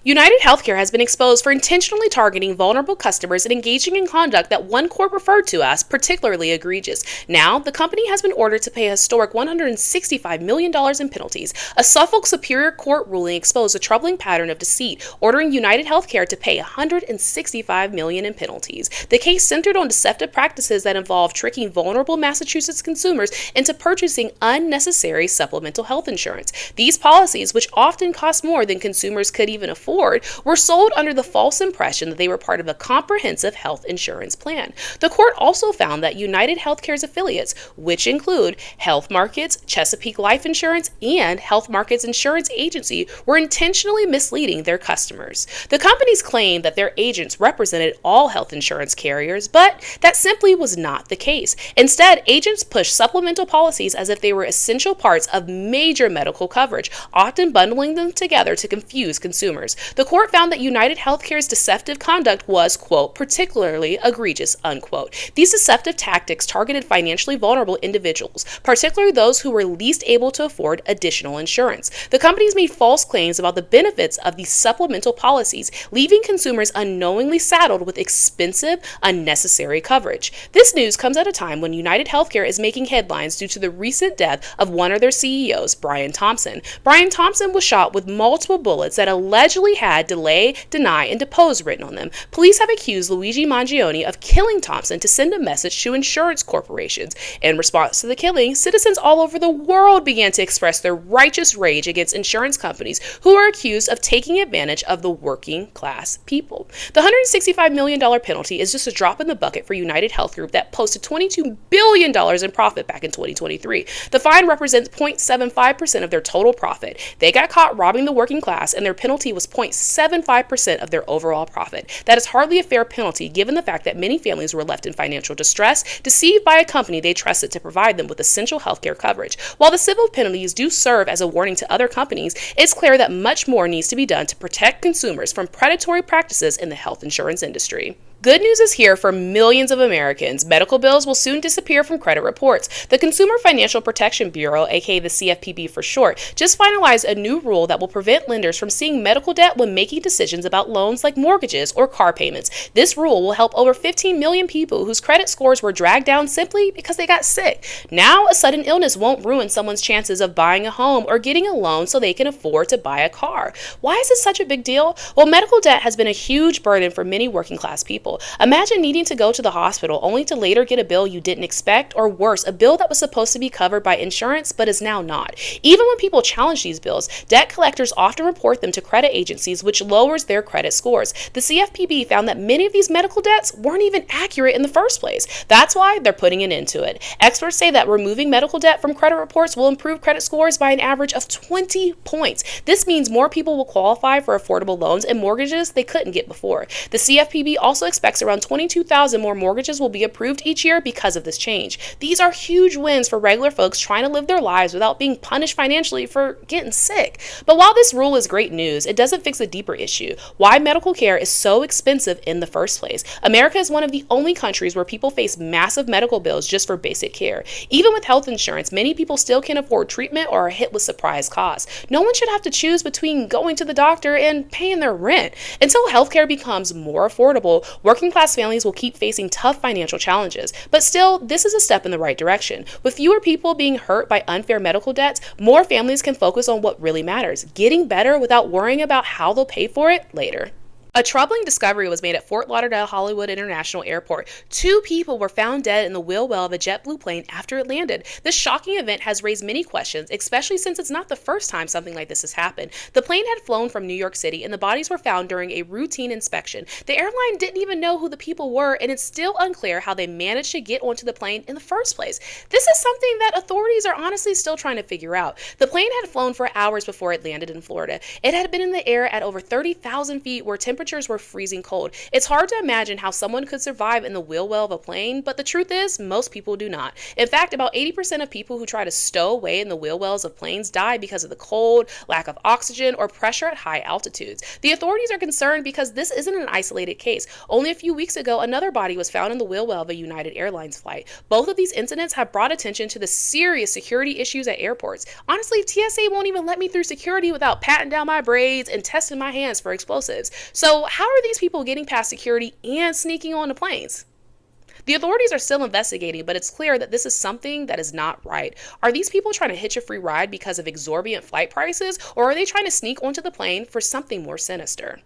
UnitedHealthcare has been exposed for intentionally targeting vulnerable customers and engaging in conduct that one court referred to as particularly egregious. Now, the company has been ordered to pay a historic $165 million in penalties. A Suffolk Superior Court ruling exposed a troubling pattern of deceit, ordering UnitedHealthcare to pay $165 million in penalties. The case centered on deceptive practices that involve tricking vulnerable Massachusetts consumers into purchasing unnecessary supplemental health insurance. These policies, which often cost more than consumers could even afford, were sold under the false impression that they were part of a comprehensive health insurance plan. The court also found that UnitedHealthcare's affiliates, which include Health Markets, Chesapeake Life Insurance, and Health Markets Insurance Agency, were intentionally misleading their customers. The companies claimed that their agents represented all health insurance carriers, but that simply was not the case. Instead, agents pushed supplemental policies as if they were essential parts of major medical coverage, often bundling them together to confuse consumers. The court found that UnitedHealthcare's deceptive conduct was, quote, particularly egregious, unquote. These deceptive tactics targeted financially vulnerable individuals, particularly those who were least able to afford additional insurance. The companies made false claims about the benefits of these supplemental policies, leaving consumers unknowingly saddled with expensive, unnecessary coverage. This news comes at a time when UnitedHealthcare is making headlines due to the recent death of one of their CEOs, Brian Thompson. Brian Thompson was shot with multiple bullets that allegedly had delay, deny, and depose written on them. Police have accused Luigi Mangione of killing Thompson to send a message to insurance corporations. In response to the killing, citizens all over the world began to express their righteous rage against insurance companies who are accused of taking advantage of the working class people. The $165 million penalty is just a drop in the bucket for UnitedHealth Group that posted $22 billion in profit back in 2023. The fine represents 0.75% of their total profit. They got caught robbing the working class, and their penalty was 0.75% of their overall profit. That is hardly a fair penalty given the fact that many families were left in financial distress, deceived by a company they trusted to provide them with essential healthcare coverage. While the civil penalties do serve as a warning to other companies, it's clear that much more needs to be done to protect consumers from predatory practices in the health insurance industry. Good news is here for millions of Americans. Medical bills will soon disappear from credit reports. The Consumer Financial Protection Bureau, aka the CFPB for short, just finalized a new rule that will prevent lenders from seeing medical debt when making decisions about loans like mortgages or car payments. This rule will help over 15 million people whose credit scores were dragged down simply because they got sick. Now, a sudden illness won't ruin someone's chances of buying a home or getting a loan so they can afford to buy a car. Why is this such a big deal? Well, medical debt has been a huge burden for many working class people. Imagine needing to go to the hospital only to later get a bill you didn't expect, or worse, a bill that was supposed to be covered by insurance but is now not. Even when people challenge these bills, debt collectors often report them to credit agencies, which lowers their credit scores. The CFPB found that many of these medical debts weren't even accurate in the first place. That's why they're putting an end to it. Experts say that removing medical debt from credit reports will improve credit scores by an average of 20 points. This means more people will qualify for affordable loans and mortgages they couldn't get before. The CFPB also expects around 22,000 more mortgages will be approved each year because of this change. These are huge wins for regular folks trying to live their lives without being punished financially for getting sick. But while this rule is great news, it doesn't fix a deeper issue: why medical care is so expensive in the first place. America is one of the only countries where people face massive medical bills just for basic care. Even with health insurance, many people still can't afford treatment or are hit with surprise costs. No one should have to choose between going to the doctor and paying their rent. Until healthcare becomes more affordable, working class families will keep facing tough financial challenges. But still, this is a step in the right direction. With fewer people being hurt by unfair medical debts, more families can focus on what really matters: getting better without worrying about how they'll pay for it later. A troubling discovery was made at Fort Lauderdale Hollywood International Airport. 2 people were found dead in the wheel well of a JetBlue plane after it landed. This shocking event has raised many questions, especially since it's not the first time something like this has happened. The plane had flown from New York City, and the bodies were found during a routine inspection. The airline didn't even know who the people were, and it's still unclear how they managed to get onto the plane in the first place. This is something that authorities are honestly still trying to figure out. The plane had flown for hours before it landed in Florida. It had been in the air at over 30,000 feet, where temperatures temperatures were freezing cold. It's hard to imagine how someone could survive in the wheel well of a plane, but the truth is, most people do not. In fact, about 80% of people who try to stow away in the wheel wells of planes die because of the cold, lack of oxygen, or pressure at high altitudes. The authorities are concerned because this isn't an isolated case. Only a few weeks ago, another body was found in the wheel well of a United Airlines flight. Both of these incidents have brought attention to the serious security issues at airports. Honestly, TSA won't even let me through security without patting down my braids and testing my hands for explosives. So how are these people getting past security and sneaking onto planes? The authorities are still investigating, but it's clear that this is something that is not right. Are these people trying to hitch a free ride because of exorbitant flight prices, or are they trying to sneak onto the plane for something more sinister?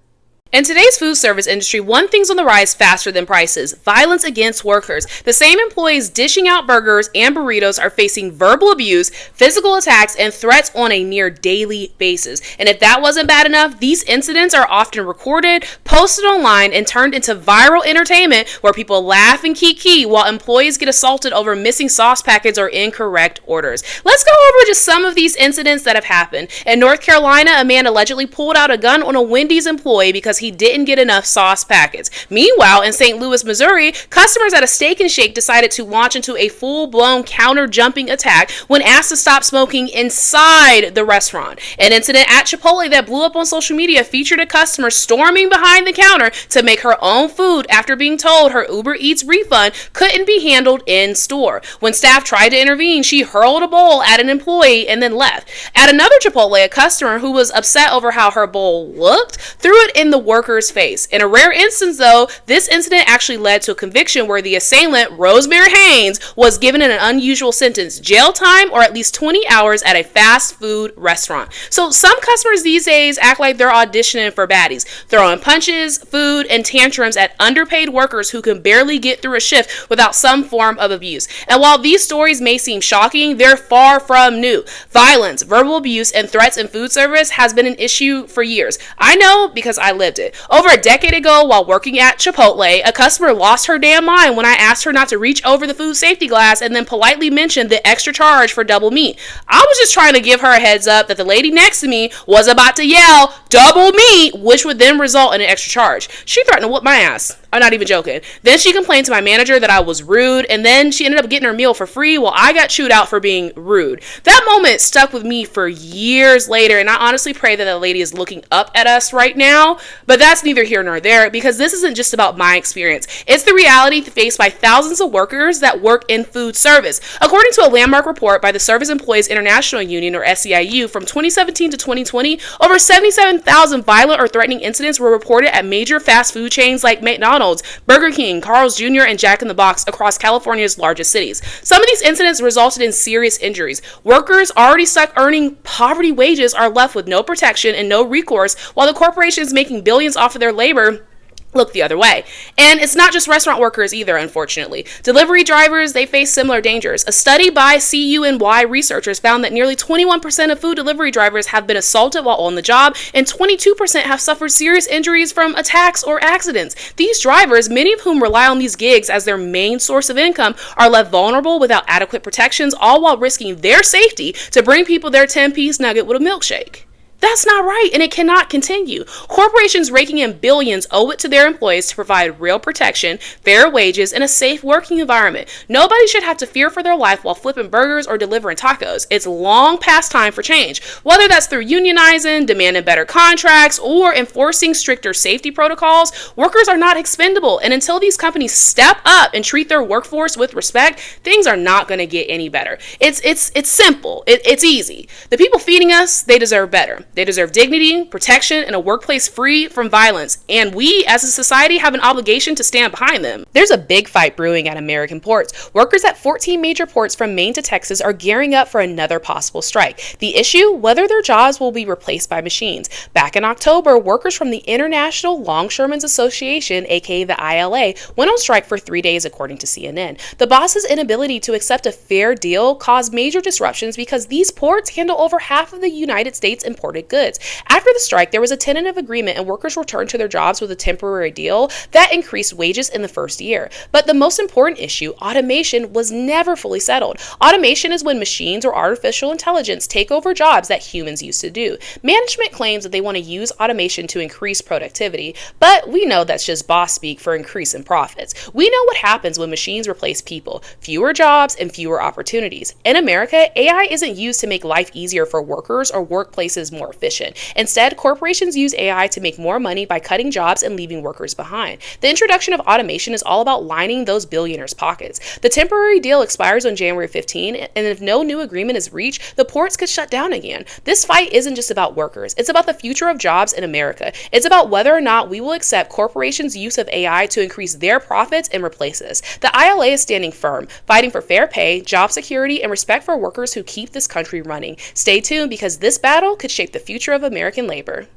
In today's food service industry, one thing's on the rise faster than prices: violence against workers. The same employees dishing out burgers and burritos are facing verbal abuse, physical attacks, and threats on a near daily basis. And if that wasn't bad enough, these incidents are often recorded, posted online, and turned into viral entertainment where people laugh and kiki while employees get assaulted over missing sauce packets or incorrect orders. Let's go over just some of these incidents that have happened. In North Carolina, a man allegedly pulled out a gun on a Wendy's employee because he didn't get enough sauce packets. Meanwhile, in St. Louis, Missouri, customers at a Steak and Shake decided to launch into a full-blown counter-jumping attack when asked to stop smoking inside the restaurant. An incident at Chipotle that blew up on social media featured a customer storming behind the counter to make her own food after being told her Uber Eats refund couldn't be handled in store. When staff tried to intervene, she hurled a bowl at an employee and then left. At another Chipotle, a customer who was upset over how her bowl looked threw it in the worker's face. In a rare instance, though, this incident actually led to a conviction where the assailant, Rosemary Haynes, was given an unusual sentence: jail time or at least 20 hours at a fast food restaurant. So some customers these days act like they're auditioning for baddies, throwing punches, food, and tantrums at underpaid workers who can barely get through a shift without some form of abuse. And while these stories may seem shocking, they're far from new. Violence, verbal abuse, and threats in food service has been an issue for years. I know because I lived it. Over a decade ago, while working at Chipotle, a customer lost her damn mind when I asked her not to reach over the food safety glass and then politely mentioned the extra charge for double meat. I was just trying to give her a heads up that the lady next to me was about to yell double meat, which would then result in an extra charge. She threatened to whoop my ass. I'm not even joking. Then she complained to my manager that I was rude, and then she ended up getting her meal for free while I got chewed out for being rude. That moment stuck with me for years later, and I honestly pray that lady is looking up at us right now, but that's neither here nor there, because this isn't just about my experience. It's the reality faced by thousands of workers that work in food service. According to a landmark report by the Service Employees International Union, or SEIU, from 2017 to 2020, over 77,000 violent or threatening incidents were reported at major fast food chains like McDonald's, Burger King, Carl's Jr., and Jack in the Box across California's largest cities. Some of these incidents resulted in serious injuries. Workers already stuck earning poverty wages are left with no protection and no recourse, while the corporations making billions off of their labor look the other way. And it's not just restaurant workers either, unfortunately. Delivery drivers, they face similar dangers. A study by CUNY researchers found that nearly 21% of food delivery drivers have been assaulted while on the job, and 22% have suffered serious injuries from attacks or accidents. These drivers, many of whom rely on these gigs as their main source of income, are left vulnerable without adequate protections, all while risking their safety to bring people their 10-piece nugget with a milkshake. That's not right, and it cannot continue. Corporations raking in billions owe it to their employees to provide real protection, fair wages, and a safe working environment. Nobody should have to fear for their life while flipping burgers or delivering tacos. It's long past time for change. Whether that's through unionizing, demanding better contracts, or enforcing stricter safety protocols, workers are not expendable, and until these companies step up and treat their workforce with respect, things are not going to get any better. It's simple. It's easy. The people feeding us, they deserve better. They deserve dignity, protection, and a workplace free from violence. And we, as a society, have an obligation to stand behind them. There's a big fight brewing at American ports. Workers at 14 major ports from Maine to Texas are gearing up for another possible strike. The issue, whether their jobs will be replaced by machines. Back in October, workers from the International Longshoremen's Association, aka the ILA, went on strike for 3 days, according to CNN. The boss's inability to accept a fair deal caused major disruptions because these ports handle over half of the United States imported imported goods. After the strike, there was a tentative agreement and workers returned to their jobs with a temporary deal that increased wages in the first year. But the most important issue, automation, was never fully settled. Automation is when machines or artificial intelligence take over jobs that humans used to do. Management claims that they want to use automation to increase productivity, but we know that's just boss speak for increasing profits. We know what happens when machines replace people: fewer jobs and fewer opportunities. In America, AI isn't used to make life easier for workers or workplaces more efficient. Instead, corporations use AI to make more money by cutting jobs and leaving workers behind. The introduction of automation is all about lining those billionaires' pockets. The temporary deal expires on January 15, and if no new agreement is reached, the ports could shut down again. This fight isn't just about workers, it's about the future of jobs in America. It's about whether or not we will accept corporations' use of AI to increase their profits and replace us. The ILA is standing firm, fighting for fair pay, job security, and respect for workers who keep this country running. Stay tuned because this battle could shape the future of American labor.